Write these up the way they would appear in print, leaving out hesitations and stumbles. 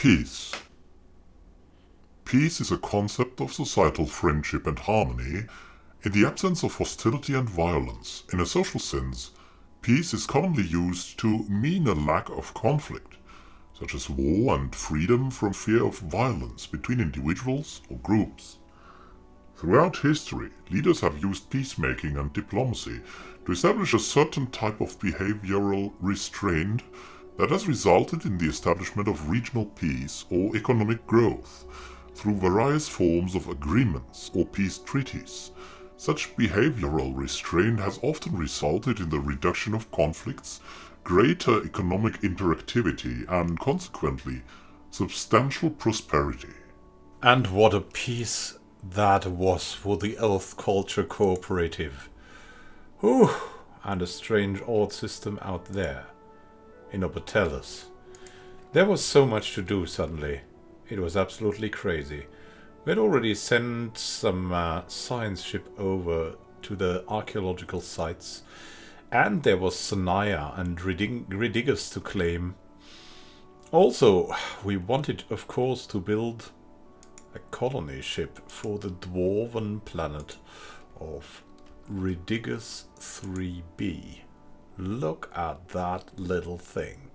Peace. Peace is a concept of societal friendship and harmony in the absence of hostility and violence. In a social sense, peace is commonly used to mean a lack of conflict, such as war and freedom from fear of violence between individuals or groups. Throughout history, leaders have used peacemaking and diplomacy to establish a certain type of behavioral restraint that has resulted in the establishment of regional peace or economic growth through various forms of agreements or peace treaties. Such behavioral restraint has often resulted in the reduction of conflicts, greater economic interactivity, and consequently, substantial prosperity. And what a peace that was for the Earth Culture Cooperative. Whew! And a strange odd system out there in Obertellus. There was so much to do suddenly. It was absolutely crazy. We had already sent some science ship over to the archaeological sites, and there was Sanaya and Ridigus to claim. Also, we wanted, of course, to build a colony ship for the dwarven planet of Ridigus 3b. Look at that little thing.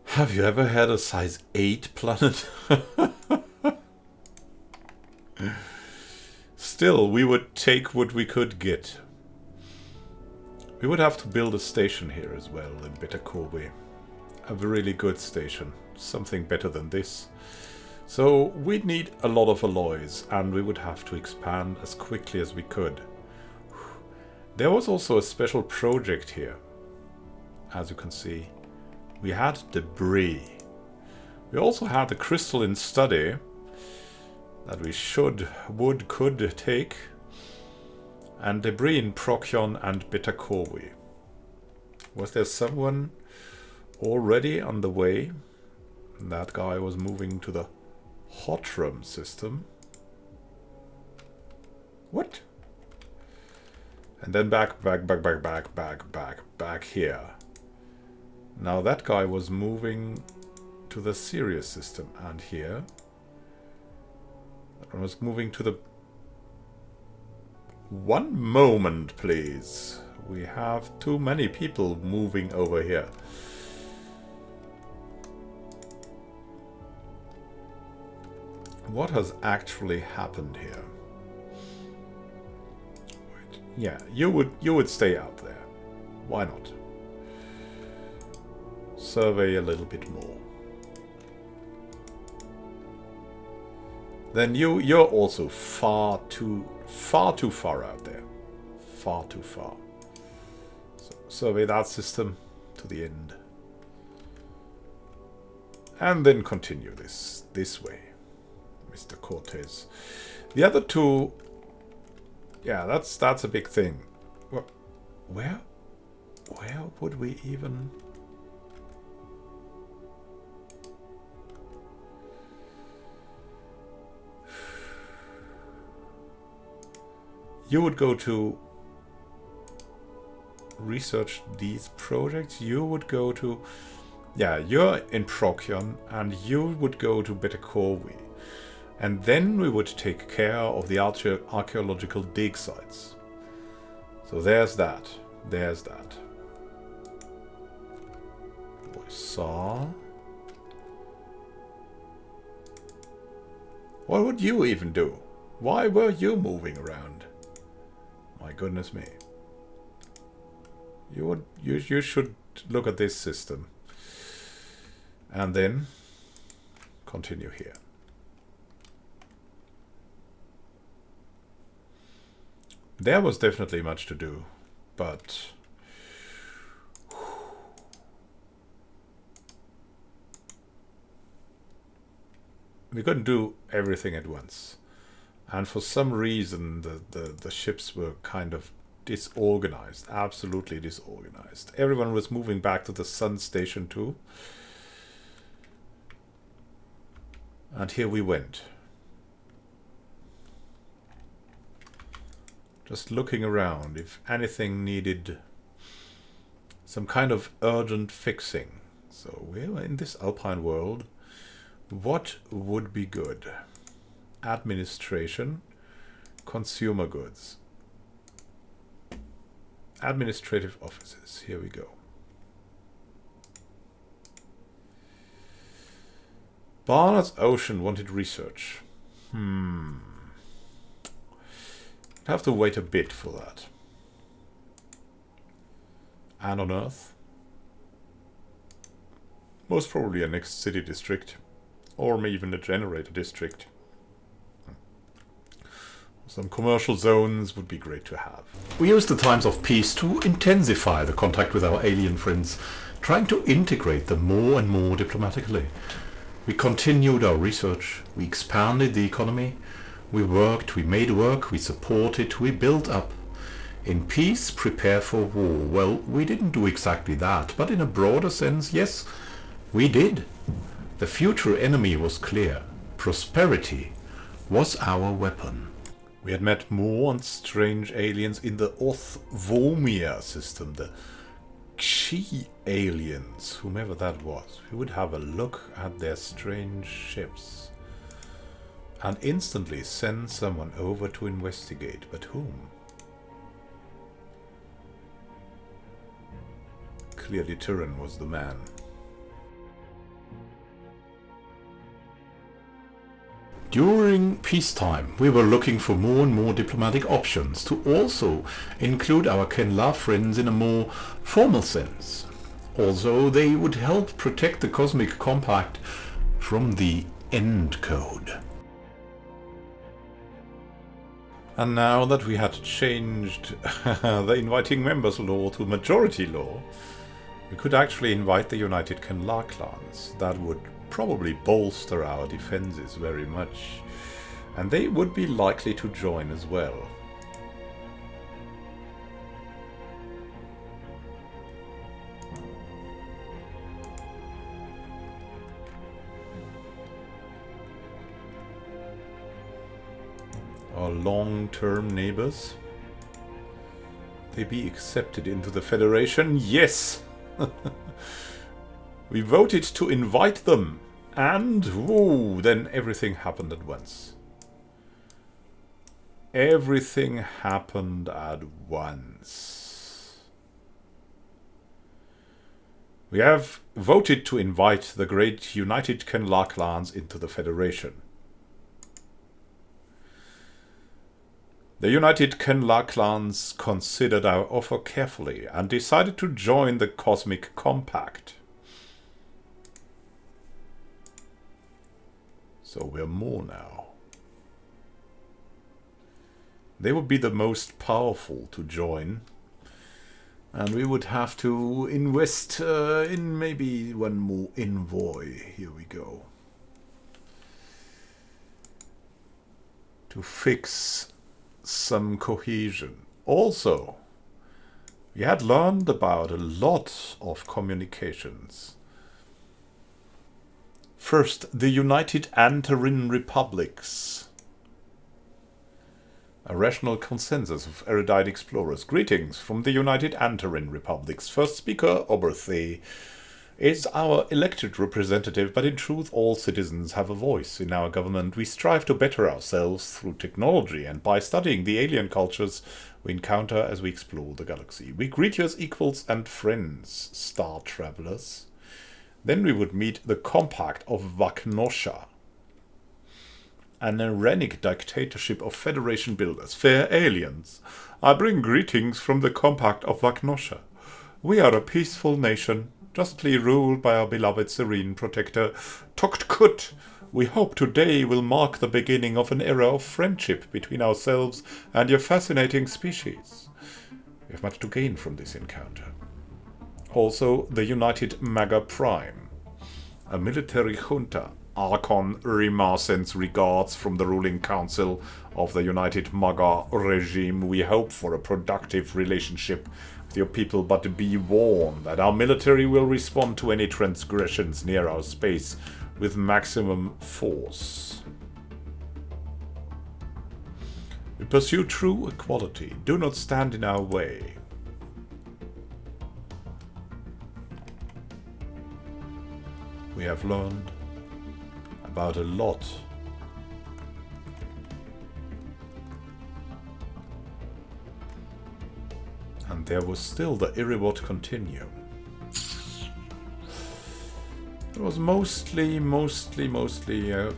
Have you ever had a size 8 planet? Still, we would take what we could get. We would have to build a station here as well in Betacorby. A really good station. Something better than this. So we'd need a lot of alloys, and we would have to expand as quickly as we could. There was also a special project here. As you can see, we had debris. We also had the crystalline study that we could take, and debris in Procyon and Betacorby. Was there someone already on the way? That guy was moving to the Hotram system. What? And then back here. Now that guy was moving to the Sirius system, and here that one was moving to the... One moment, please. We have too many people moving over here. What has actually happened here? Wait. Yeah, you would stay out there. Why not? Survey a little bit more. Then you're also far too far out there. Far too far. So survey that system to the end. And then continue this way, Mr. Cortez. The other two, yeah, that's a big thing. Where would we even... You would go to research these projects. You would go to... Yeah, you're in Procyon, and you would go to Betacorby. And then we would take care of the archaeological dig sites. So there's that. There's that. We saw... What would you even do? Why were you moving around? My goodness me. You should look at this system. And then continue here. There was definitely much to do, but we couldn't do everything at once. And for some reason the ships were kind of disorganized, absolutely disorganized. Everyone was moving back to the Sun Station too. And here we went. Just looking around if anything needed some kind of urgent fixing. So we're in this alpine world. What would be good? Administration, consumer goods. Administrative offices. Here we go. Barnard's Ocean wanted research. Have to wait a bit for that. And on Earth? Most probably a next city district. Or maybe even a generator district. Some commercial zones would be great to have. We use the times of peace to intensify the contact with our alien friends, trying to integrate them more and more diplomatically. We continued our research, we expanded the economy, we worked, we made work, we supported, we built up. In peace, prepare for war. Well, we didn't do exactly that, but in a broader sense, yes, we did. The future enemy was clear. Prosperity was our weapon. We had met more and strange aliens in the Orthvomia system, the Xi aliens, whomever that was. We would have a look at their strange ships and instantly send someone over to investigate. But whom? Clearly Tyrann was the man. During peacetime, we were looking for more and more diplomatic options to also include our Kenla friends in a more formal sense. Also, they would help protect the Cosmic Compact from the End Code. And now that we had changed the inviting members law to majority law, we could actually invite the United Kenla clans. That would probably bolster our defenses very much, and they would be likely to join as well. Our long-term neighbors, they be accepted into the Federation? Yes! We voted to invite them, and whoa, then everything happened at once. Everything happened at once. We have voted to invite the great United Kenla clans into the Federation. The United Kenla clans considered our offer carefully and decided to join the Cosmic Compact. So we're more now. They would be the most powerful to join. And we would have to invest in maybe one more envoy. Here we go. To fix some cohesion. Also, we had learned about a lot of communications. First, the United Antarin Republics. A rational consensus of erudite explorers. Greetings from the United Antarin Republics. First speaker, Oberthé, is our elected representative, but in truth all citizens have a voice in our government. We strive to better ourselves through technology and by studying the alien cultures we encounter as we explore the galaxy. We greet you as equals and friends, star travelers. Then we would meet the Compact of Vaknosha, an Irenic dictatorship of Federation builders. Fair aliens, I bring greetings from the Compact of Vaknosha. We are a peaceful nation, justly ruled by our beloved serene protector, Toktkut. We hope today will mark the beginning of an era of friendship between ourselves and your fascinating species. We have much to gain from this encounter. Also, the United Maga Prime, a military junta. Archon Rima sends regards from the ruling council of the United Maga regime. We hope for a productive relationship with your people, but be warned that our military will respond to any transgressions near our space with maximum force. We pursue true equality. Do not stand in our way. We have learned about a lot. And there was still the Irribot Continuum. It was mostly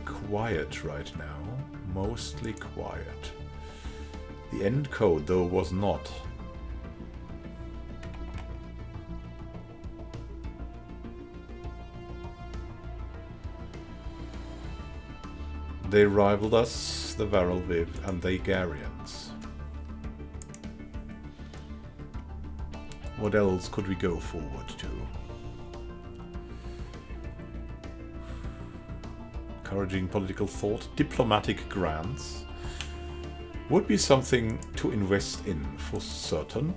quiet right now. Mostly quiet. The end code, though, was not. They rivaled us, the Varelviv and the Hygarians. What else could we go forward to? Encouraging political thought, diplomatic grants would be something to invest in for certain.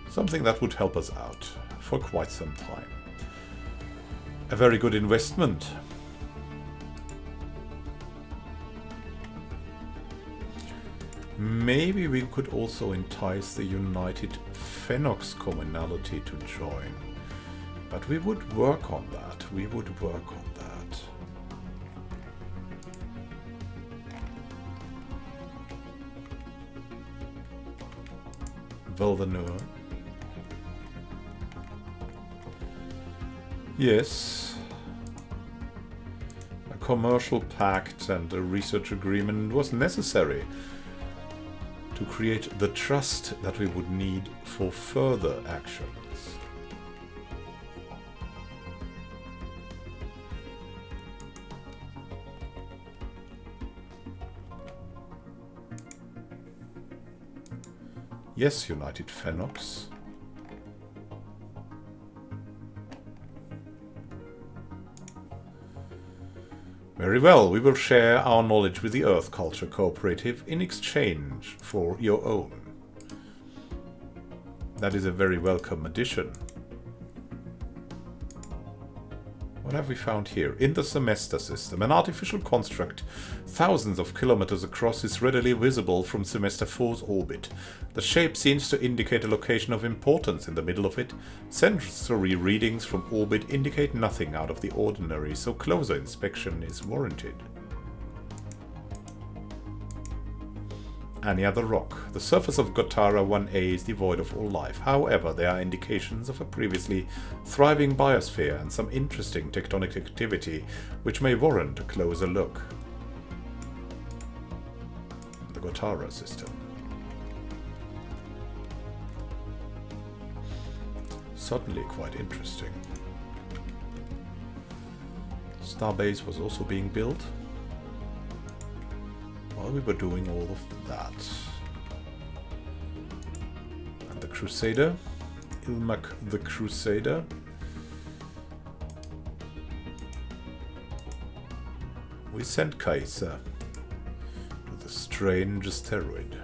Something that would help us out for quite some time. A very good investment. Maybe we could also entice the United Fenox Commonality to join. But we would work on that. We would work on that. Veldanur. Yes. A commercial pact and a research agreement was necessary to create the trust that we would need for further actions. Yes, United Fenox. Very well, we will share our knowledge with the Earth Culture Cooperative in exchange for your own. That is a very welcome addition. What have we found here? In the Semester system, an artificial construct thousands of kilometers across is readily visible from Semester 4's orbit. The shape seems to indicate a location of importance in the middle of it. Sensory readings from orbit indicate nothing out of the ordinary, so closer inspection is warranted. Any other rock. The surface of Gotara 1A is devoid of all life. However, there are indications of a previously thriving biosphere and some interesting tectonic activity which may warrant a closer look. The Gotara system. Certainly quite interesting. Starbase was also being built. While we were doing all of that. And the Crusader, Ilmak the Crusader. We sent Kaiser to the strange asteroid.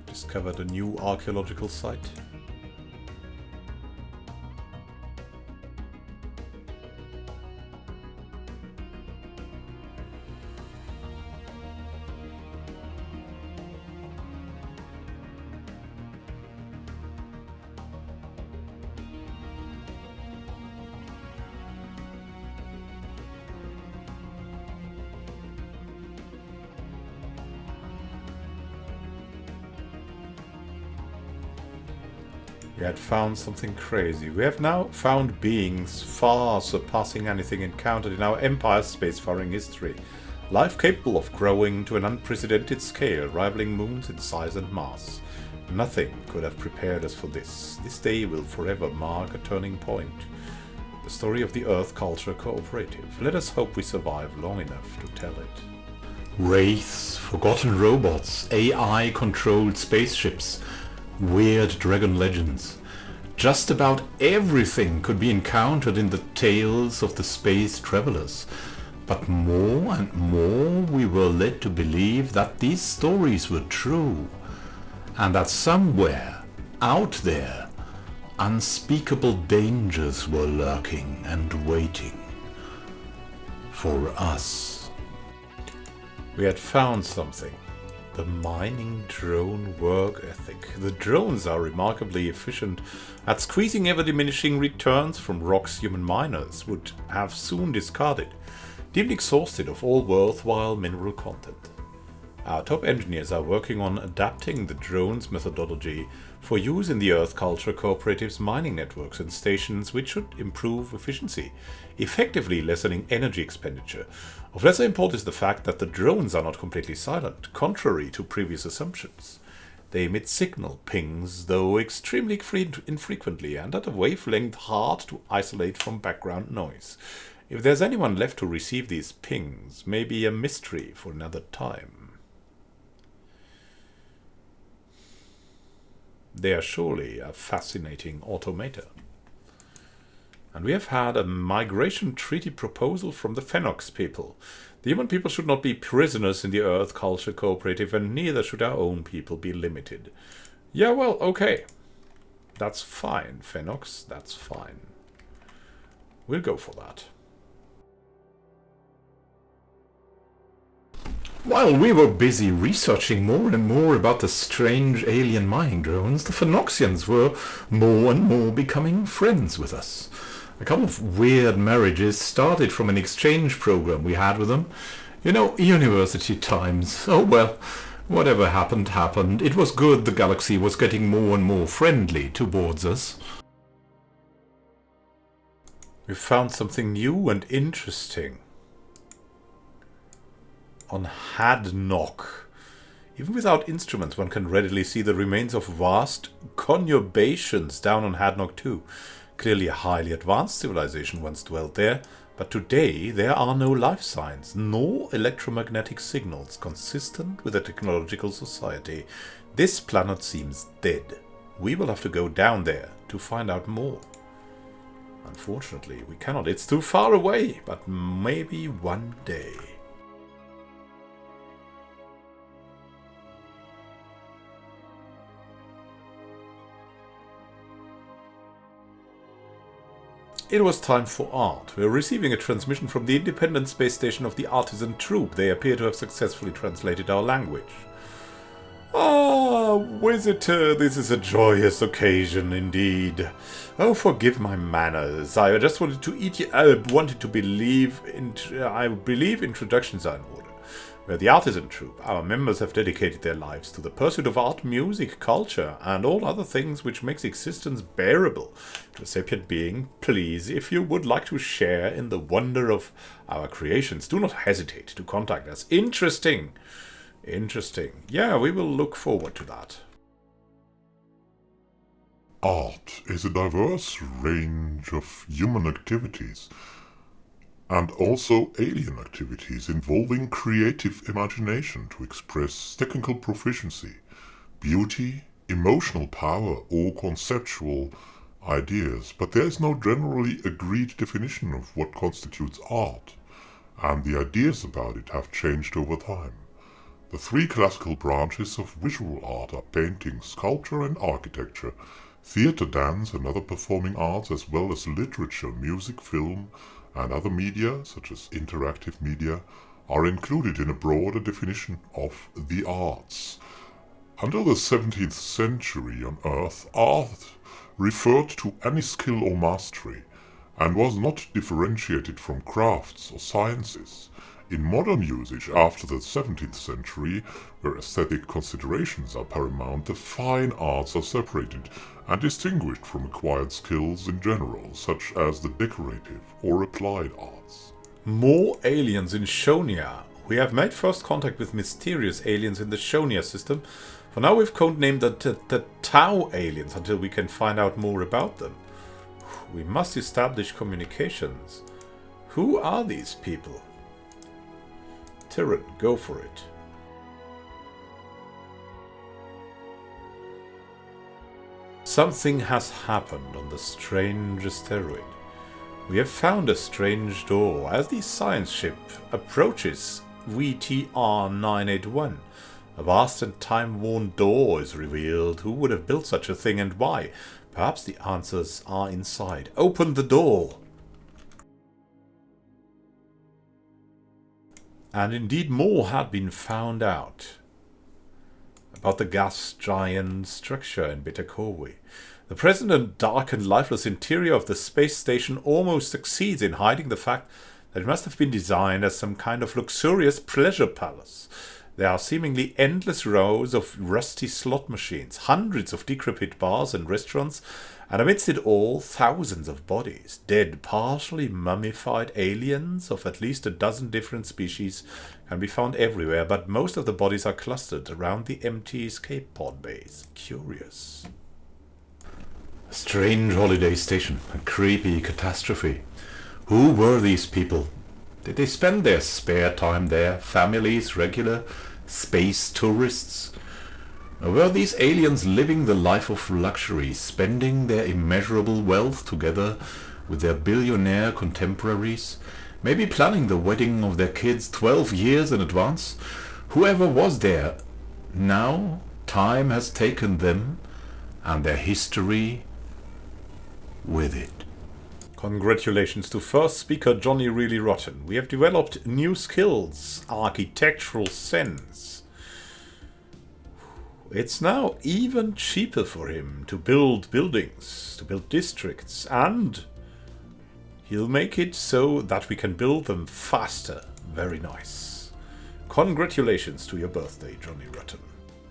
Discovered a new archaeological site. We had found something crazy. We have now found beings far surpassing anything encountered in our Empire's spacefaring history. Life capable of growing to an unprecedented scale, rivaling moons in size and mass. Nothing could have prepared us for this. This day will forever mark a turning point. The story of the Earth Culture Cooperative. Let us hope we survive long enough to tell it. Wraiths, forgotten robots, AI-controlled spaceships, weird dragon legends. Just about everything could be encountered in the tales of the space travelers. But more and more we were led to believe that these stories were true, and that somewhere, out there, unspeakable dangers were lurking and waiting. for us. We had found something. The mining drone work ethic. The drones are remarkably efficient at squeezing ever-diminishing returns from rocks human miners would have soon discarded, deemed exhausted of all worthwhile mineral content. Our top engineers are working on adapting the drone's methodology for use in the Earth Culture Cooperative's mining networks and stations, which should improve efficiency, effectively lessening energy expenditure. Of lesser import is the fact that the drones are not completely silent, contrary to previous assumptions. They emit signal pings, though extremely infrequently and at a wavelength hard to isolate from background noise. If there's anyone left to receive these pings, may be a mystery for another time. They are surely a fascinating automata. And we have had a migration treaty proposal from the Fenox people. The human people should not be prisoners in the Earth Culture Cooperative, and neither should our own people be limited. Yeah, well, okay. That's fine, Fenox, that's fine. We'll go for that. While we were busy researching more and more about the strange alien mining drones, the Fenoxians were more and more becoming friends with us. A couple of weird marriages started from an exchange program we had with them. You know, university times. Oh well, whatever happened, happened. It was good the galaxy was getting more and more friendly towards us. We found something new and interesting. On Hadnock. Even without instruments, one can readily see the remains of vast conurbations down on Hadnock too. Clearly a highly advanced civilization once dwelt there, but today there are no life signs, nor electromagnetic signals consistent with a technological society. This planet seems dead. We will have to go down there to find out more. Unfortunately, we cannot. It's too far away, but maybe one day. It was time for art. We are receiving a transmission from the independent space station of the Artisan Troop. They appear to have successfully translated our language. Ah, visitor, this is a joyous occasion indeed. Oh, forgive my manners. I just wanted to eat you. I believe introductions are in order. We're the Artisan Troop. Our members have dedicated their lives to the pursuit of art, music, culture, and all other things which makes existence bearable to a sapient being. Please, if you would like to share in the wonder of our creations, do not hesitate to contact us. Interesting. Interesting. Yeah, we will look forward to that. Art is a diverse range of human activities, and also alien activities involving creative imagination to express technical proficiency, beauty, emotional power, or conceptual ideas. But there is no generally agreed definition of what constitutes art, and the ideas about it have changed over time. The three classical branches of visual art are painting, sculpture, and architecture. Theatre, dance, and other performing arts, as well as literature, music, film, and other media, such as interactive media, are included in a broader definition of the arts. Until the 17th century on Earth, art referred to any skill or mastery, and was not differentiated from crafts or sciences. In modern usage after the 17th century, where aesthetic considerations are paramount, the fine arts are separated and distinguished from acquired skills in general, such as the decorative or applied arts. More aliens in Shonia. We have made first contact with mysterious aliens in the Shonia system. For now we've codenamed the Tau aliens until we can find out more about them. We must establish communications. Who are these people? Tyrann, go for it. Something has happened on the strange asteroid. We have found a strange door as the science ship approaches VTR-981. A vast and time-worn door is revealed. Who would have built such a thing and why? Perhaps the answers are inside. Open the door! And indeed more had been found out about the gas giant structure in Beta Corvi. The present and dark and lifeless interior of the space station almost succeeds in hiding the fact that it must have been designed as some kind of luxurious pleasure palace. There are seemingly endless rows of rusty slot machines, hundreds of decrepit bars and restaurants, and amidst it all, thousands of bodies. Dead, partially mummified aliens of at least a dozen different species can be found everywhere, but most of the bodies are clustered around the empty escape pod base. Curious. A strange holiday station, a creepy catastrophe. Who were these people? Did they spend their spare time there? Families, regular space tourists? Or were these aliens living the life of luxury, spending their immeasurable wealth together with their billionaire contemporaries, maybe planning the wedding of their kids 12 years in advance? Whoever was there, now time has taken them and their history with it. Congratulations to first speaker Johnny Really Rotten. We have developed new skills, architectural sense. It's now even cheaper for him to build buildings, to build districts, and he'll make it so that we can build them faster. Very nice. Congratulations to your birthday, Johnny Rotten.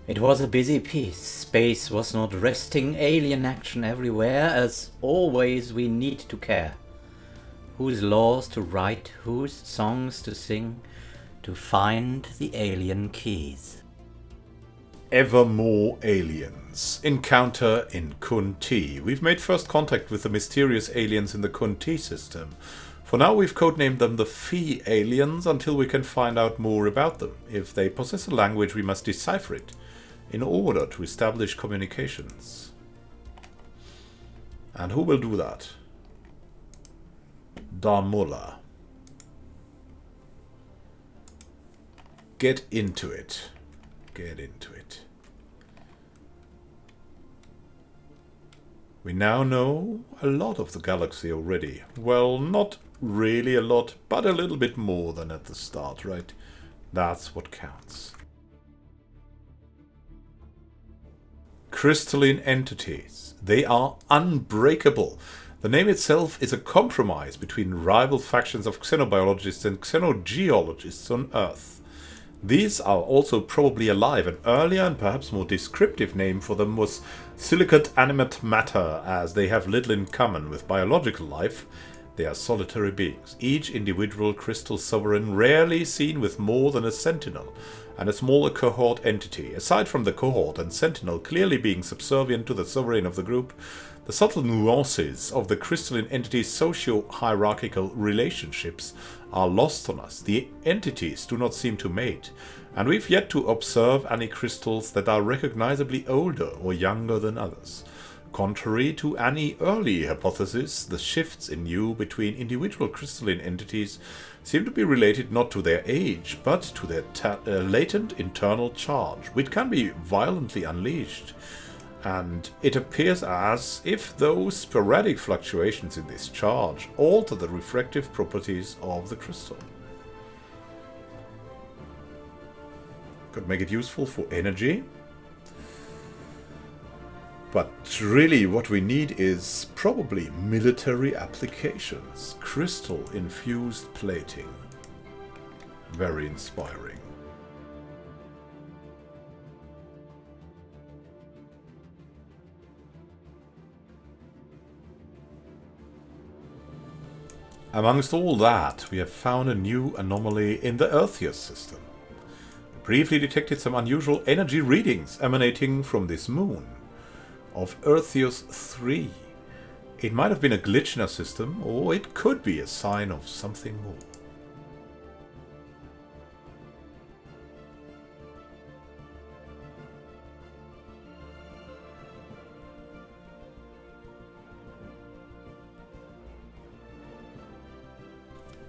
It was a busy piece. Space was not resting, alien action everywhere. As always, we need to care. Whose laws to write, whose songs to sing, to find the alien keys. Ever more aliens. Encounter in Kunti. We've made first contact with the mysterious aliens in the Kunti system. For now we've codenamed them the Phi aliens until we can find out more about them. If they possess a language, we must decipher it in order to establish communications. And who will do that? Darmulla. Get into it. Get into it. We now know a lot of the galaxy already. Well, not really a lot, but a little bit more than at the start, right? That's what counts. Crystalline entities. They are unbreakable. The name itself is a compromise between rival factions of xenobiologists and xenogeologists on Earth. These are also probably alive. An earlier and perhaps more descriptive name for them was silicate animate matter, as they have little in common with biological life. They are solitary beings, each individual crystal sovereign, rarely seen with more than a sentinel and a smaller cohort entity. Aside from the cohort and sentinel clearly being subservient to the sovereign of the group, the subtle nuances of the crystalline entities' socio-hierarchical relationships are lost on us. The entities do not seem to mate, and we've yet to observe any crystals that are recognizably older or younger than others. Contrary to any early hypothesis, the shifts in hue between individual crystalline entities seem to be related not to their age, but to their latent internal charge, which can be violently unleashed. And it appears as if those sporadic fluctuations in this charge alter the refractive properties of the crystal. Could make it useful for energy. But really what we need is probably military applications. Crystal-infused plating. Very inspiring. Amongst all that, we have found a new anomaly in the Eartheus system. We briefly detected some unusual energy readings emanating from this moon of Eartheus 3. It might have been a glitch in our system, or it could be a sign of something more.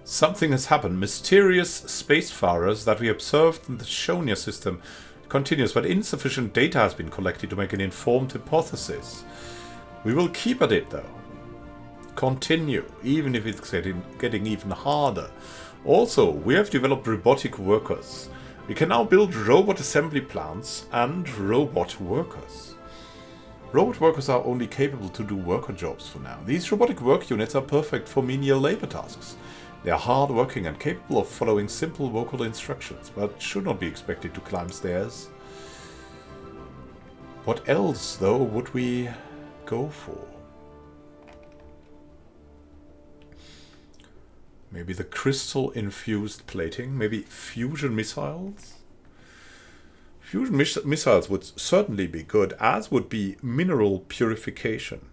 Something has happened. Mysterious spacefarers that we observed in the Shonia system continues, but insufficient data has been collected to make an informed hypothesis. We will keep at it though. Continue, even if it's getting even harder. Also, we have developed Robotic Workers. We can now build robot assembly plants and robot workers. Robot workers are only capable to do worker jobs for now. These robotic work units are perfect for menial labor tasks. They are hard-working and capable of following simple vocal instructions, but should not be expected to climb stairs. What else, though, would we go for? Maybe the crystal-infused plating? Maybe fusion missiles? Fusion missiles would certainly be good, as would be mineral purification.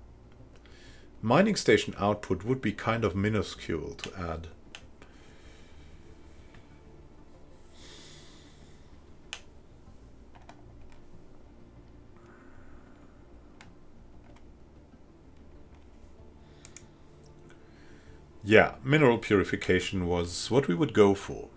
Mining station output would be kind of minuscule to add. Yeah, mineral purification was what we would go for.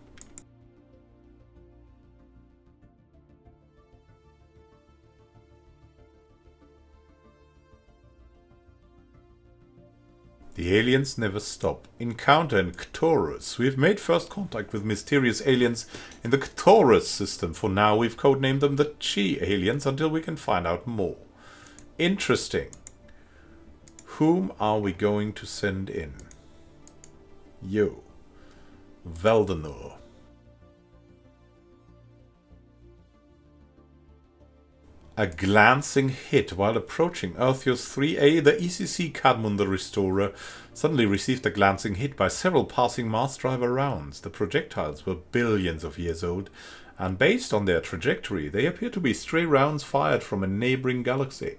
The aliens never stop. Encounter in Cthorus. We've made first contact with mysterious aliens in the Cthorus system. For now, we've codenamed them the Chi aliens until we can find out more. Interesting. Whom are we going to send in? You. Veldenor. A glancing hit while approaching Earthios 3A, the ECC Cadmon the Restorer suddenly received a glancing hit by several passing Mars driver rounds. The projectiles were billions of years old, and based on their trajectory, they appear to be stray rounds fired from a neighboring galaxy.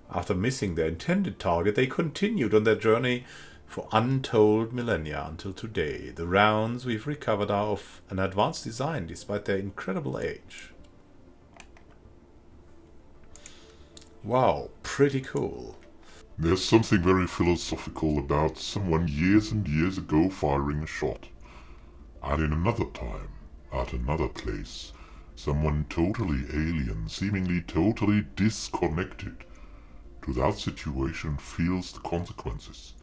After missing their intended target, they continued on their journey for untold millennia until today. The rounds we've recovered are of an advanced design despite their incredible age. Wow, pretty cool. There's something very philosophical about someone years and years ago firing a shot. And in another time, at another place, someone totally alien, seemingly totally disconnected to that situation feels the consequences.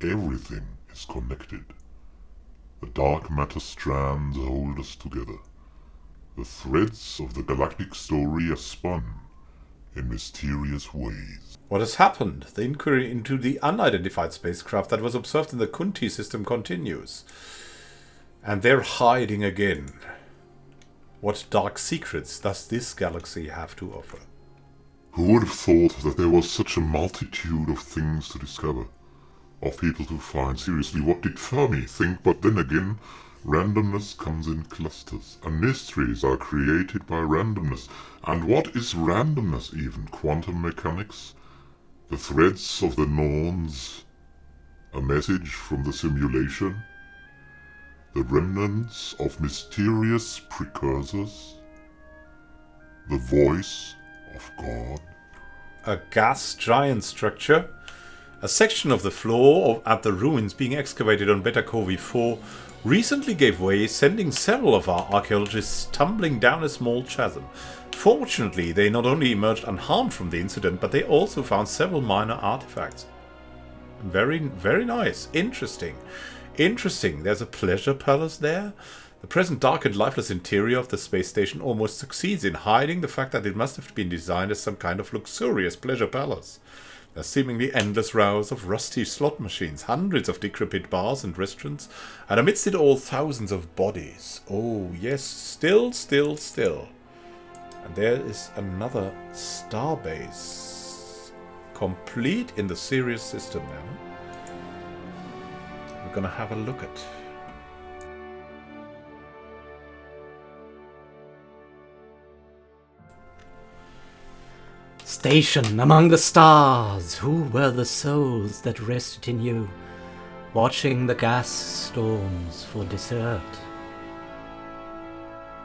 Everything is connected. The dark matter strands hold us together. The threads of the galactic story are spun in mysterious ways. What has happened? The inquiry into the unidentified spacecraft that was observed in the Kunti system continues. And they're hiding again. What dark secrets does this galaxy have to offer? Who would have thought that there was such a multitude of things to discover? Of people to find. Seriously, what did Fermi think? But then again, randomness comes in clusters, and mysteries are created by randomness. And what is randomness even? Quantum mechanics? The threads of the norns? A message from the simulation? The remnants of mysterious precursors? The voice of God? A gas giant structure? A section of the floor at the ruins being excavated on Beta Corvi 4 recently gave way, sending several of our archaeologists tumbling down a small chasm. Fortunately, they not only emerged unharmed from the incident, but they also found several minor artifacts. Very, very nice. Interesting. Interesting. There's a pleasure palace there. The present dark and lifeless interior of the space station almost succeeds in hiding the fact that it must have been designed as some kind of luxurious pleasure palace. There are seemingly endless rows of rusty slot machines, hundreds of decrepit bars and restaurants, and amidst it all thousands of bodies. Oh yes, still. And there is another starbase, complete in the Sirius system now. We're gonna have a look at. Station among the stars, who were the souls that rested in you, watching the gas storms for dessert?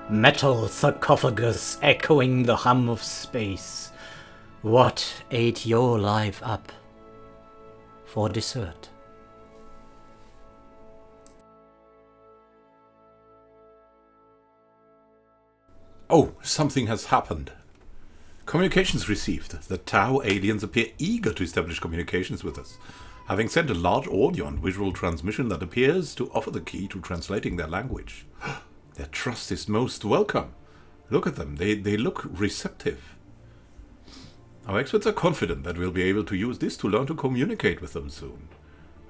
Metal sarcophagus echoing the hum of space, what ate your life up for dessert? Oh, something has happened. Communications received. The Tau aliens appear eager to establish communications with us. having sent a large audio and visual transmission that appears to offer the key to translating their language. Their trust is most welcome. Look at them, they look receptive. Our experts are confident that we'll be able to use this to learn to communicate with them soon.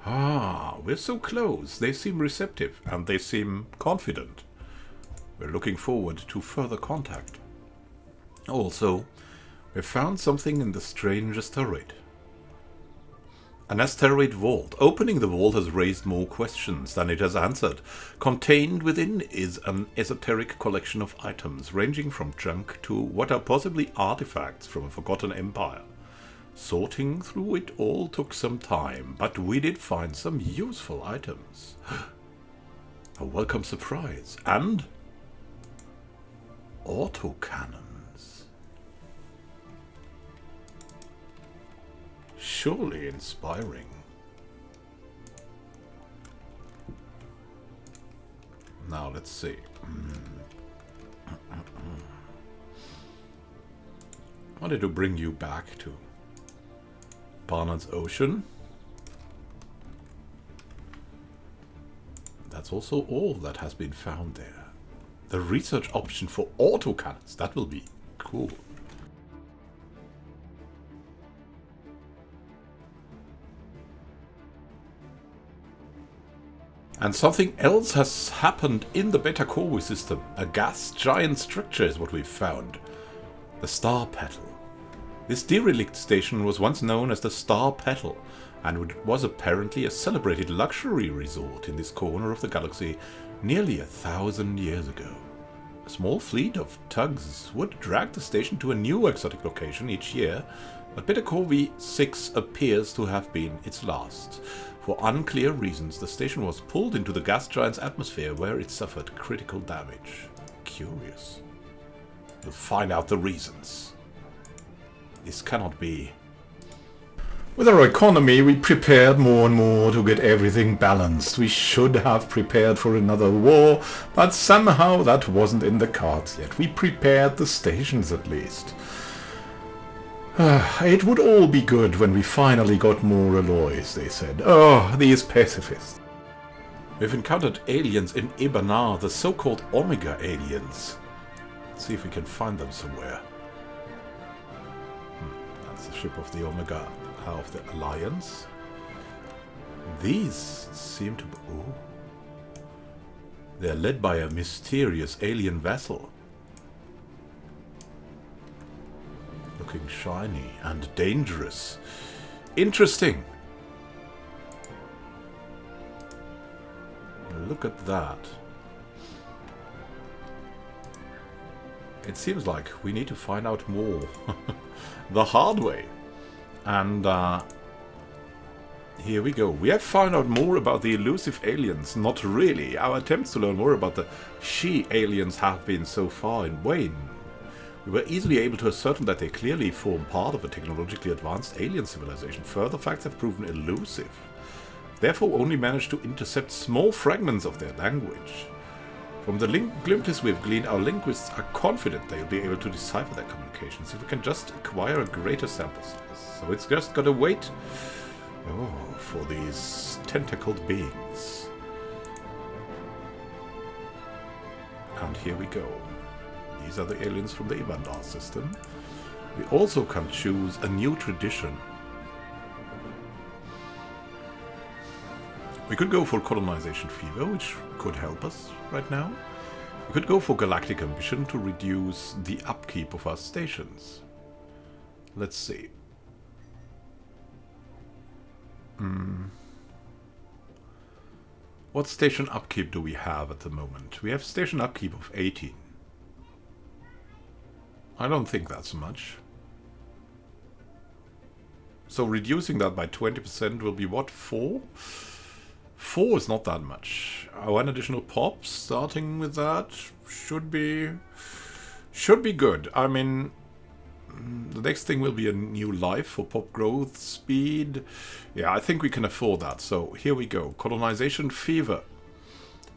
Ah, we're so close. They seem receptive, and they seem confident. We're looking forward to further contact. Also, we found something in the strange asteroid. An asteroid vault. Opening the vault has raised more questions than it has answered. Contained within is an esoteric collection of items, ranging from junk to what are possibly artifacts from a forgotten empire. Sorting through it all took some time, but we did find some useful items. A welcome surprise. And autocannons. Surely inspiring. Now let's see. I wanted to bring you back to Barnard's Ocean. That's also all that has been found there. The research option for autocannons. That will be cool. And something else has happened in the Beta Corvi system. A gas giant structure is what we've found. The Star Petal. This derelict station was once known as the Star Petal, and it was apparently a celebrated luxury resort in this corner of the galaxy nearly 1,000 years ago. A small fleet of tugs would drag the station to a new exotic location each year, but Beta Corvi 6 appears to have been its last. For unclear reasons, the station was pulled into the gas giant's atmosphere, where it suffered critical damage. Curious. We'll find out the reasons. This cannot be. With our economy, we prepared more and more to get everything balanced. We should have prepared for another war, but somehow that wasn't in the cards yet. We prepared the stations at least. It would all be good when we finally got more alloys, they said. Oh, these pacifists. We've encountered aliens in Ibanar, the so-called Omega aliens. Let's see if we can find them somewhere. That's the ship of the Omega, of the Alliance. These seem to be... Ooh. They're led by a mysterious alien vessel. Looking shiny and dangerous. Interesting. Look at that. It seems like we need to find out more the hard way. And here we go. We have found out more about the elusive aliens. Not really. Our attempts to learn more about the she-aliens have been so far in vain. We were easily able to ascertain that they clearly form part of a technologically advanced alien civilization. Further facts have proven elusive. Therefore only managed to intercept small fragments of their language. From the glimpses we've gleaned, our linguists are confident they'll be able to decipher their communications if we can just acquire a greater sample size. So it's just gotta wait for these tentacled beings. And here we go. These are the aliens from the Ibandar system. We also can choose a new tradition. We could go for colonization fever, which could help us right now. We could go for galactic ambition to reduce the upkeep of our stations. Let's see. What station upkeep do we have at the moment? We have station upkeep of 18. I don't think that's much. So reducing that by 20% will be what, 4? 4 is not that much. One additional pop, starting with that, should be good. I mean, the next thing will be a new life for pop growth speed. Yeah, I think we can afford that. So here we go. Colonization fever.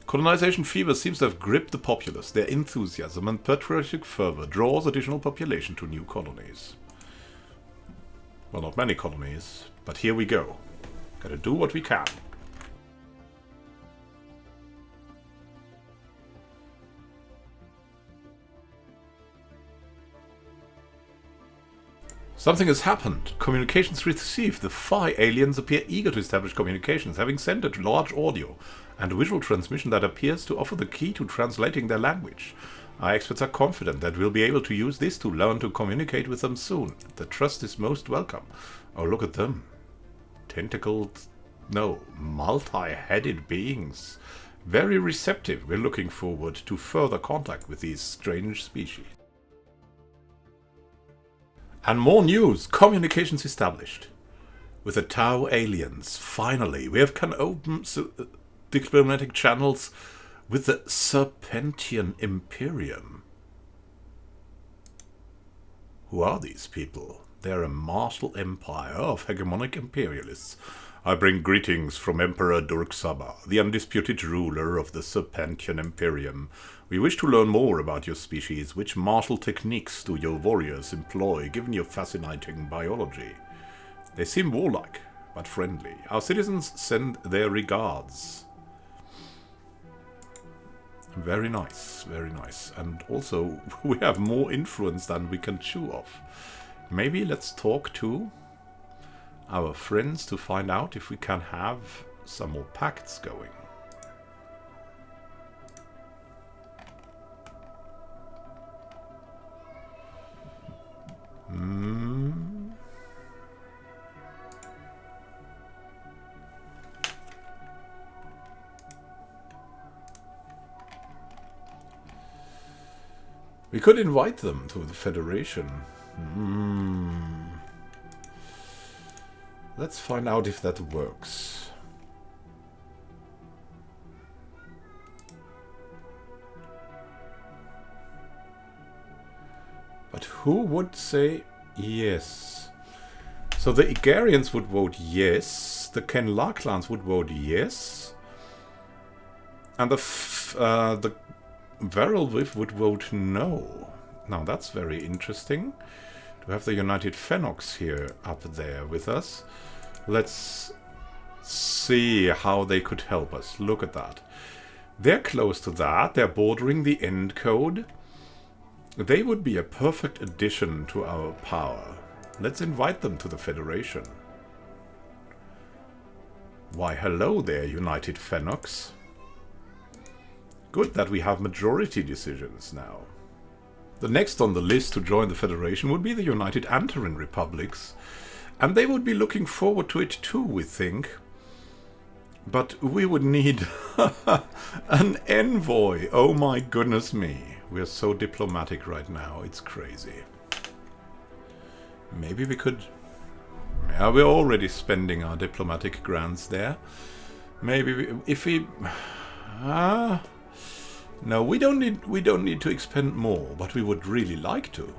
Colonization fever seems to have gripped the populace. Their enthusiasm and patriotic fervor draws additional population to new colonies. Well, not many colonies, but here we go. Gotta do what we can. Something has happened. Communications received. The Phi aliens appear eager to establish communications, having sent a large audio and visual transmission that appears to offer the key to translating their language. Our experts are confident that we'll be able to use this to learn to communicate with them soon. The trust is most welcome. Oh, look at them. Tentacled... no, multi-headed beings. Very receptive. We're looking forward to further contact with these strange species. And more news! Communications established. With the Tau aliens. Finally, we can open diplomatic channels with the Serpentian Imperium. Who are these people? They're a martial empire of hegemonic imperialists. I bring greetings from Emperor Durksaba, the undisputed ruler of the Serpentian Imperium. We wish to learn more about your species. Which martial techniques do your warriors employ, given your fascinating biology? They seem warlike, but friendly. Our citizens send their regards. Very nice, very nice. And also, we have more influence than we can chew off. Maybe let's talk to our friends to find out if we can have some more pacts going. We could invite them to the Federation. Let's find out if that works. But who would say yes? So the Hygarians would vote yes, the Kenlar clans would vote yes, and the Varelviv would vote no. Now that's very interesting. To have the United Fenox here up there with us. Let's see how they could help us. Look at that. They're close to that. They're bordering the end code. They would be a perfect addition to our power. Let's invite them to the Federation. Why, hello there, United Fenox. Good that we have majority decisions now. The next on the list to join the Federation would be the United Antaran Republics, and they would be looking forward to it too, we think. But we would need an envoy. Oh my goodness me. We're so diplomatic right now, it's crazy. Maybe we could... yeah, we're already spending our diplomatic grants there. Maybe if we... no, we don't need to expend more, but we would really like to.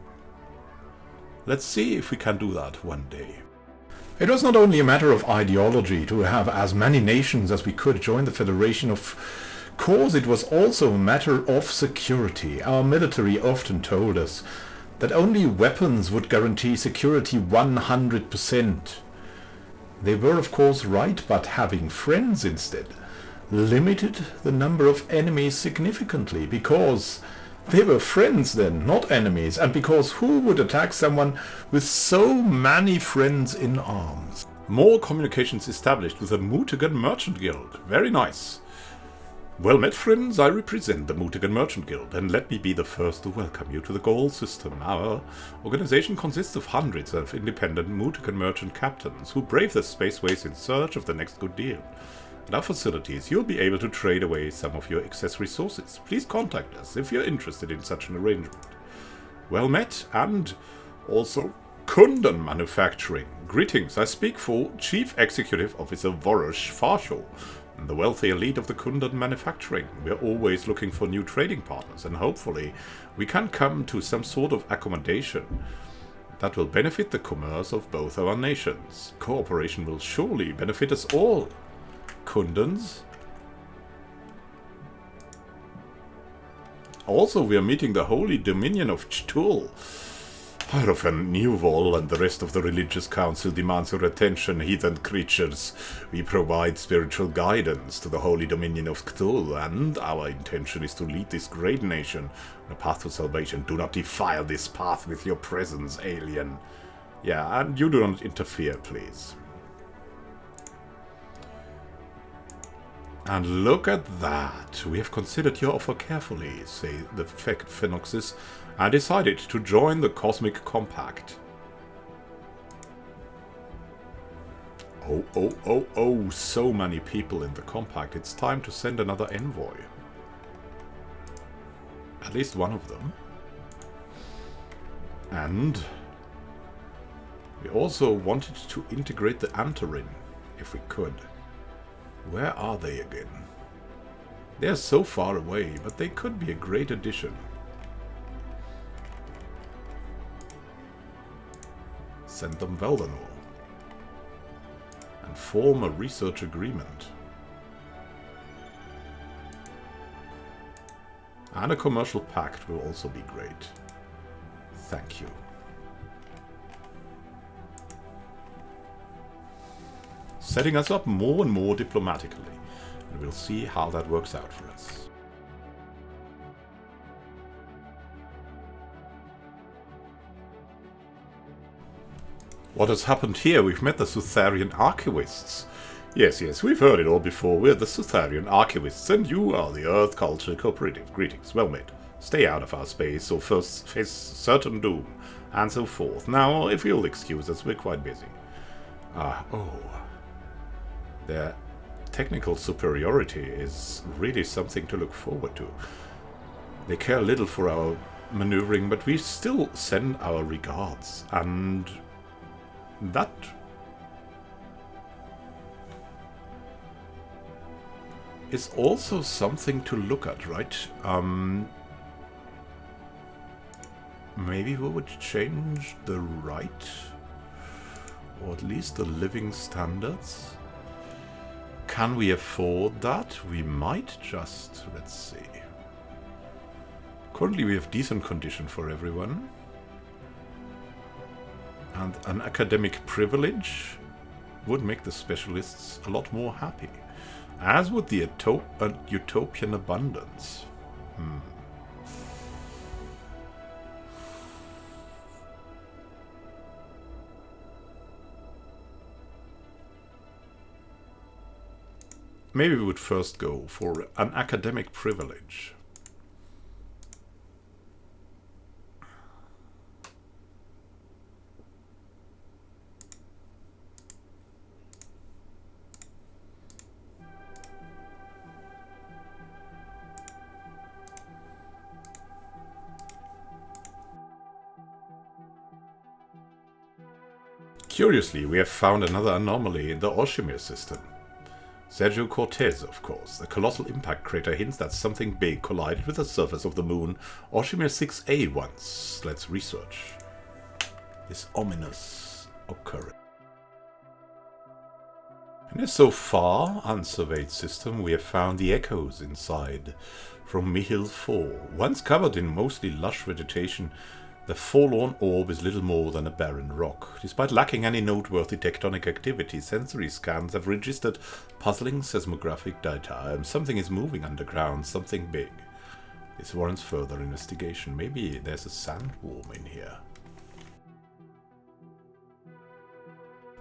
Let's see if we can do that one day. It was not only a matter of ideology to have as many nations as we could join the Federation. Of course, it was also a matter of security. Our military often told us that only weapons would guarantee security 100%. They were of course right, but having friends instead limited the number of enemies significantly, because they were friends then, not enemies, and because who would attack someone with so many friends in arms? More communications established with the Mutagan Merchant Guild. Very nice. Well met, friends. I represent the Mutagan Merchant Guild, and let me be the first to welcome you to the Gaul system. Our organization consists of hundreds of independent Mutagan merchant captains who brave the spaceways in search of the next good deal. At our facilities, you'll be able to trade away some of your excess resources. Please contact us if you're interested in such an arrangement. Well met, and also Kundan Manufacturing. Greetings, I speak for Chief Executive Officer Vorosh Farshaw, the wealthy elite of the Kundan Manufacturing. We're always looking for new trading partners, and hopefully we can come to some sort of accommodation that will benefit the commerce of both our nations. Cooperation will surely benefit us all. Kundans. Also, we are meeting the Holy Dominion of Ch'tul. Hierophant Newval and the rest of the religious council demands your attention, heathen creatures. We provide spiritual guidance to the holy dominion of Cthulhu, and our intention is to lead this great nation on a path to salvation. Do not defile this path with your presence, alien. Yeah, and you do not interfere, please. And look at that. We have considered your offer carefully, say the Fenoxes, and decided to join the Cosmic Compact. Oh, so many people in the Compact. It's time to send another envoy. At least one of them. And we also wanted to integrate the Antarin, if we could. Where are they again? They're so far away, but they could be a great addition. Send them Veldanor. And form a research agreement. And a commercial pact will also be great. Thank you. Setting us up more and more diplomatically, and we'll see how that works out for us. What has happened here? We've met the Sutharian Archivists. Yes, we've heard it all before. We're the Sutharian Archivists, and you are the Earth Culture Cooperative. Greetings, well met. Stay out of our space, or first face certain doom, and so forth. Now, if you'll excuse us, we're quite busy. Their technical superiority is really something to look forward to. They care little for our maneuvering, but we still send our regards, and that is also something to look at, right? Maybe we would change the right, or at least the living standards. Can we afford that? We might just... let's see. Currently we have decent condition for everyone. And an academic privilege would make the specialists a lot more happy. As would the utopian abundance. Maybe we would first go for an academic privilege. Curiously, we have found another anomaly in the Oshimir system. Sergio Cortez, of course. The colossal impact crater hints that something big collided with the surface of the moon Oshimir 6A once. Let's research this ominous occurrence. In this so far unsurveyed system, we have found the echoes inside from Mihil 4. Once covered in mostly lush vegetation, the forlorn orb is little more than a barren rock. Despite lacking any noteworthy tectonic activity, sensory scans have registered puzzling seismographic data. Something is moving underground, something big. This warrants further investigation. Maybe there's a sandworm in here.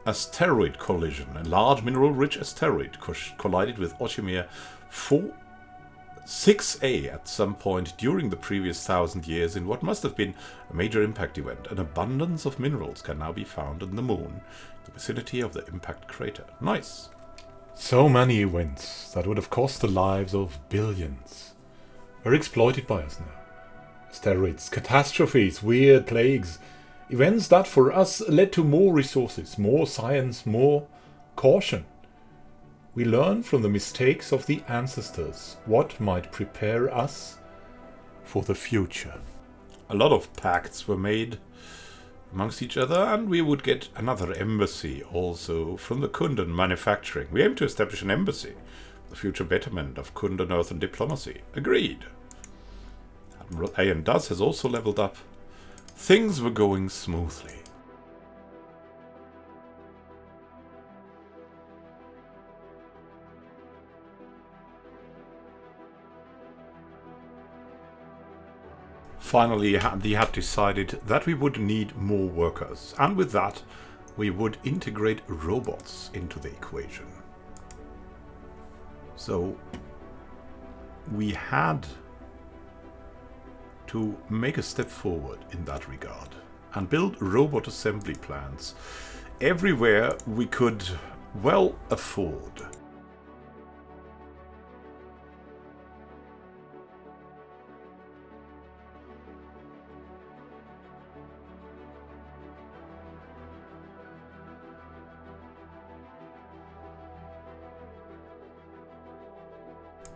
Asteroid collision. A large mineral-rich asteroid collided with Oshimir 6A at some point during the previous 1,000 years in what must have been a major impact event. An abundance of minerals can now be found on the moon, the vicinity of the impact crater. Nice. So many events that would have cost the lives of billions are exploited by us now. Asteroids, catastrophes, weird plagues, events that for us led to more resources, more science, more caution. We learn from the mistakes of the ancestors what might prepare us for the future. A lot of pacts were made amongst each other, and we would get another embassy also from the Kundan manufacturing. We aim to establish an embassy for the future betterment of Kundan earthen diplomacy. Agreed. Admiral Iain has also leveled up. Things were going smoothly. Finally, they had decided that we would need more workers, and with that, we would integrate robots into the equation. So, we had to make a step forward in that regard and build robot assembly plants everywhere we could well afford.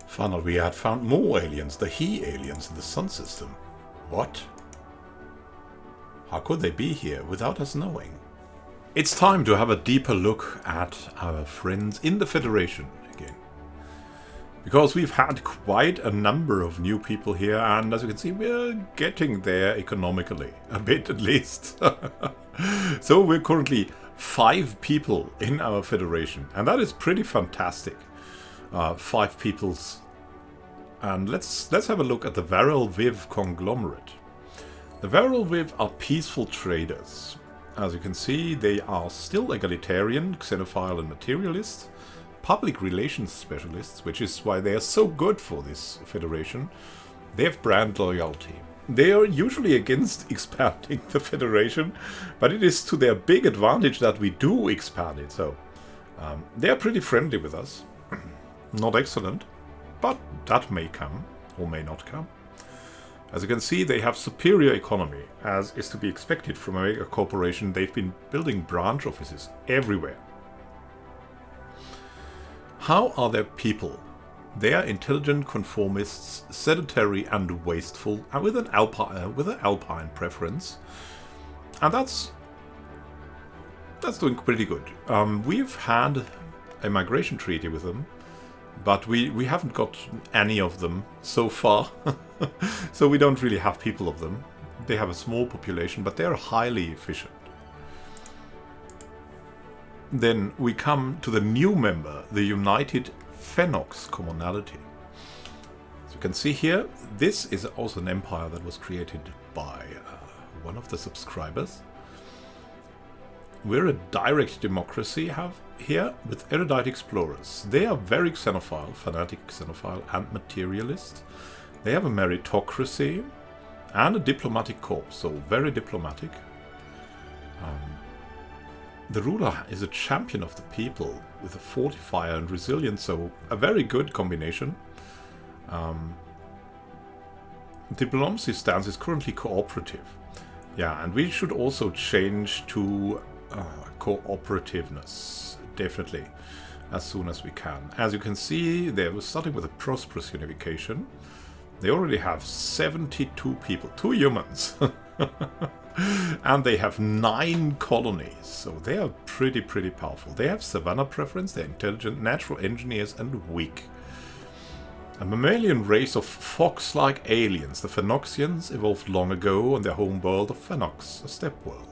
Finally, we had found more aliens, the He aliens in the Sun system. What? How could they be here without us knowing? It's time to have a deeper look at our friends in the Federation again. Because we've had quite a number of new people here, and as you can see, we're getting there economically. A bit at least. So we're currently 5 people in our Federation, and that is pretty fantastic. 5 peoples. And let's have a look at the Varal Viv conglomerate. The Varal Viv are peaceful traders. As you can see, they are still egalitarian, xenophile and materialist, public relations specialists, which is why they are so good for this federation. They have brand loyalty. They are usually against expanding the federation, but it is to their big advantage that we do expand it. So they are pretty friendly with us. Not excellent, but that may come, or may not come. As you can see, they have superior economy, as is to be expected from a mega corporation. They've been building branch offices everywhere. How are their people? They are intelligent conformists, sedentary and wasteful, and with an alpine preference. And that's doing pretty good. We've had a migration treaty with them, but we haven't got any of them so far. So we don't really have people of them. They have a small population, but they're highly efficient. Then we come to the new member, the United Fenox Commonality. As you can see here, this is also an empire that was created by one of the subscribers. We're a direct democracy here with erudite explorers. They are very xenophile, fanatic xenophile and materialist. They have a meritocracy and a diplomatic corps, so very diplomatic. The ruler is a champion of the people with a fortifier and resilience, so a very good combination. Diplomacy stance is currently cooperative. Yeah, and we should also change to cooperativeness, definitely, as soon as we can. As you can see, they were starting with a prosperous unification. They already have 72 people, 2 humans. And they have 9 colonies, so they are pretty powerful. They have savanna preference, they're intelligent, natural engineers, and weak. A mammalian race of fox-like aliens, the Fenoxians, evolved long ago on their home world of Fenox, a steppe world.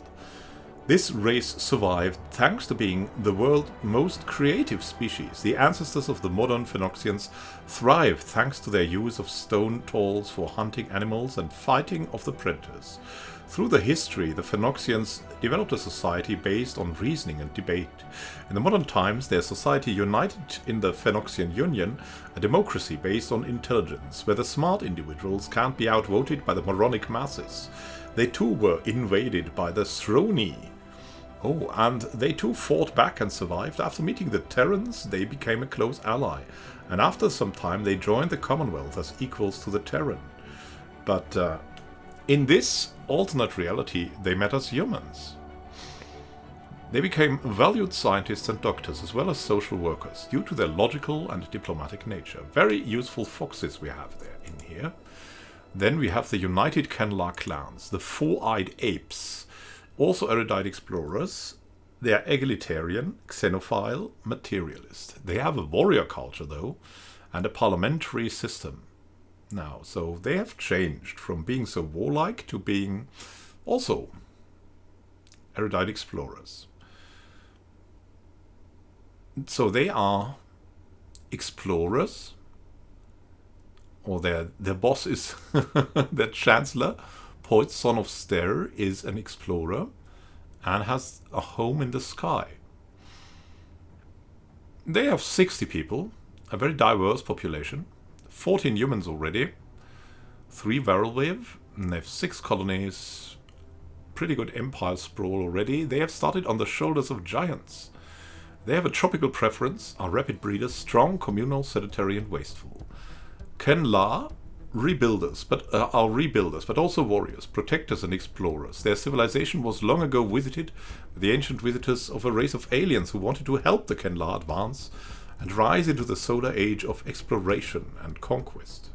This race survived thanks to being the world's most creative species. The ancestors of the modern Fenoxians thrived thanks to their use of stone tools for hunting animals and fighting off the predators. Through the history, the Fenoxians developed a society based on reasoning and debate. In the modern times, their society united in the Fenoxian Union, a democracy based on intelligence, where the smart individuals can't be outvoted by the moronic masses. They too were invaded by the Throni. Oh, and they too fought back and survived. After meeting the Terrans, they became a close ally. And after some time, they joined the Commonwealth as equals to the Terran. But in this alternate reality, they met as humans. They became valued scientists and doctors, as well as social workers, due to their logical and diplomatic nature. Very useful foxes we have there in here. Then we have the United Kenlar clans, the four-eyed apes. Also erudite explorers. They are egalitarian, xenophile, materialist. They have a warrior culture, though, and a parliamentary system. Now, so they have changed from being so warlike to being Also, erudite explorers. So they are explorers, or their boss is their chancellor, Poet Son of Ster, is an explorer and has a home in the sky. They have 60 people, a very diverse population, 14 humans already, 3 Varelviv, and they have 6 colonies, pretty good empire sprawl already. They have started on the shoulders of giants. They have a tropical preference, are rapid breeders, strong, communal, sedentary and wasteful. Ken La, rebuilders, but also warriors, protectors and explorers. Their civilization was long ago visited by the ancient visitors of a race of aliens who wanted to help the Ken La advance and rise into the solar age of exploration and conquest.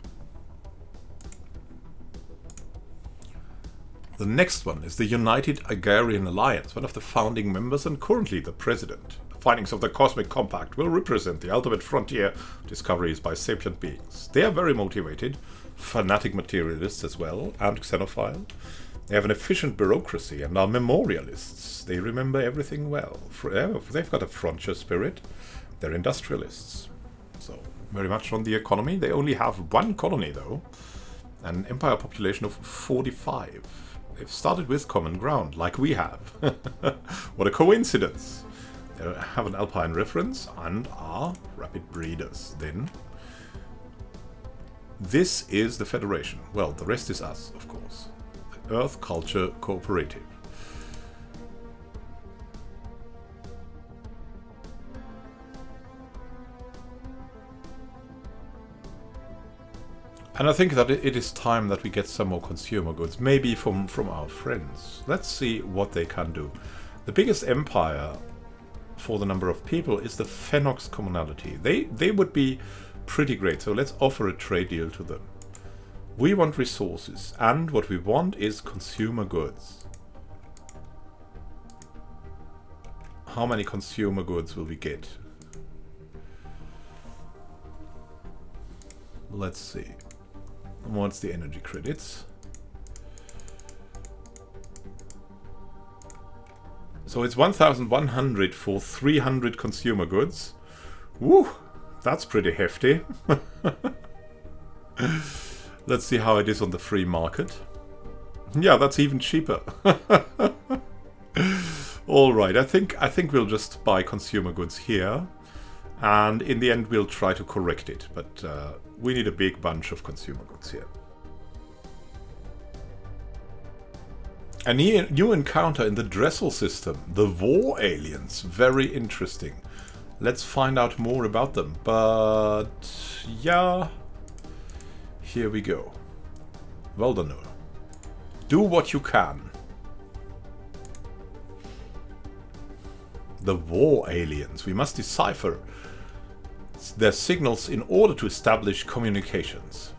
The next one is the United Hygarian Alliance, one of the founding members and currently the president. The findings of the Cosmic Compact will represent the ultimate frontier of discoveries by sapient beings. They are very motivated, fanatic materialists as well, and xenophile. They have an efficient bureaucracy and are memorialists. They remember everything well. They've got a frontier spirit. They're industrialists. So, very much on the economy. They only have 1 colony though, an empire population of 45. They've started with common ground, like we have. What a coincidence! They have an alpine reference and are rapid breeders. Then, this is the Federation. Well, the rest is us, of course. The Earth Culture Cooperative. And I think that it is time that we get some more consumer goods, maybe from our friends. Let's see what they can do. The biggest empire for the number of people is the Fenox Commonality. They would be pretty great, so let's offer a trade deal to them. We want resources, and what we want is consumer goods. How many consumer goods will we get? Let's see. What's the energy credits? So it's 1,100 for 300 consumer goods. Woo! That's pretty hefty. Let's see how it is on the free market. Yeah, that's even cheaper. Alright, I think we'll just buy consumer goods here. And in the end we'll try to correct it. But we need a big bunch of consumer goods here. A new encounter in the Dressel system. The War Aliens. Very interesting. Let's find out more about them. But yeah, here we go. Well done. Do what you can. The War Aliens. We must decipher their signals in order to establish communications.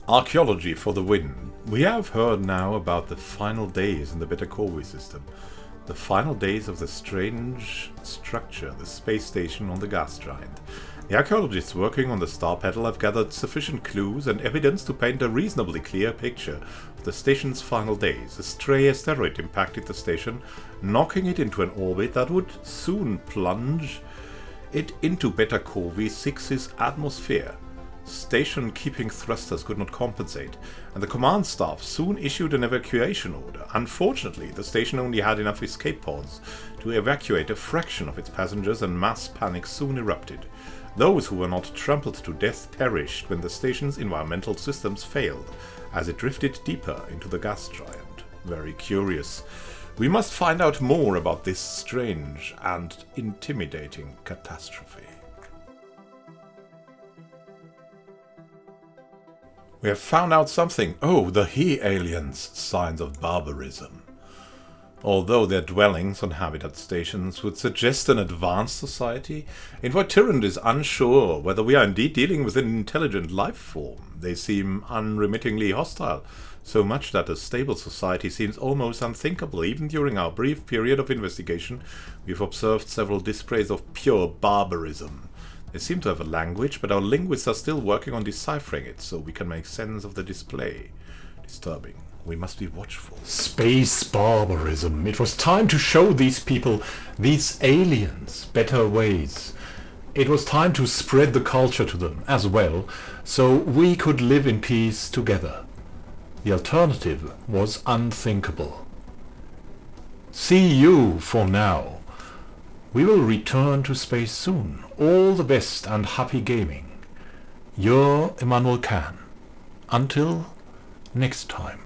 Archaeology for the win. We have heard now about the final days in the Beta Corvi system. The final days of the strange structure, the space station on the gas giant. The archaeologists working on the star petal have gathered sufficient clues and evidence to paint a reasonably clear picture of the station's final days. A stray asteroid impacted the station, knocking it into an orbit that would soon plunge it into Beta Corvi 6's atmosphere. Station keeping thrusters could not compensate, and the command staff soon issued an evacuation order. Unfortunately, the station only had enough escape pods to evacuate a fraction of its passengers, and mass panic soon erupted. Those who were not trampled to death perished when the station's environmental systems failed, as it drifted deeper into the gas giant. Very curious. We must find out more about this strange and intimidating catastrophe. We have found out something. Oh, the He aliens, signs of barbarism. Although their dwellings on habitat stations would suggest an advanced society, Invoitirand is unsure whether we are indeed dealing with an intelligent life form. They seem unremittingly hostile, so much that a stable society seems almost unthinkable. Even during our brief period of investigation, we've observed several displays of pure barbarism. They seem to have a language, but our linguists are still working on deciphering it so we can make sense of the display. Disturbing. We must be watchful. Space barbarism. It was time to show these people, these aliens, better ways. It was time to spread the culture to them as well, so we could live in peace together. The alternative was unthinkable. See you for now. We will return to space soon. All the best and happy gaming. Your Immanuel Can. Until next time.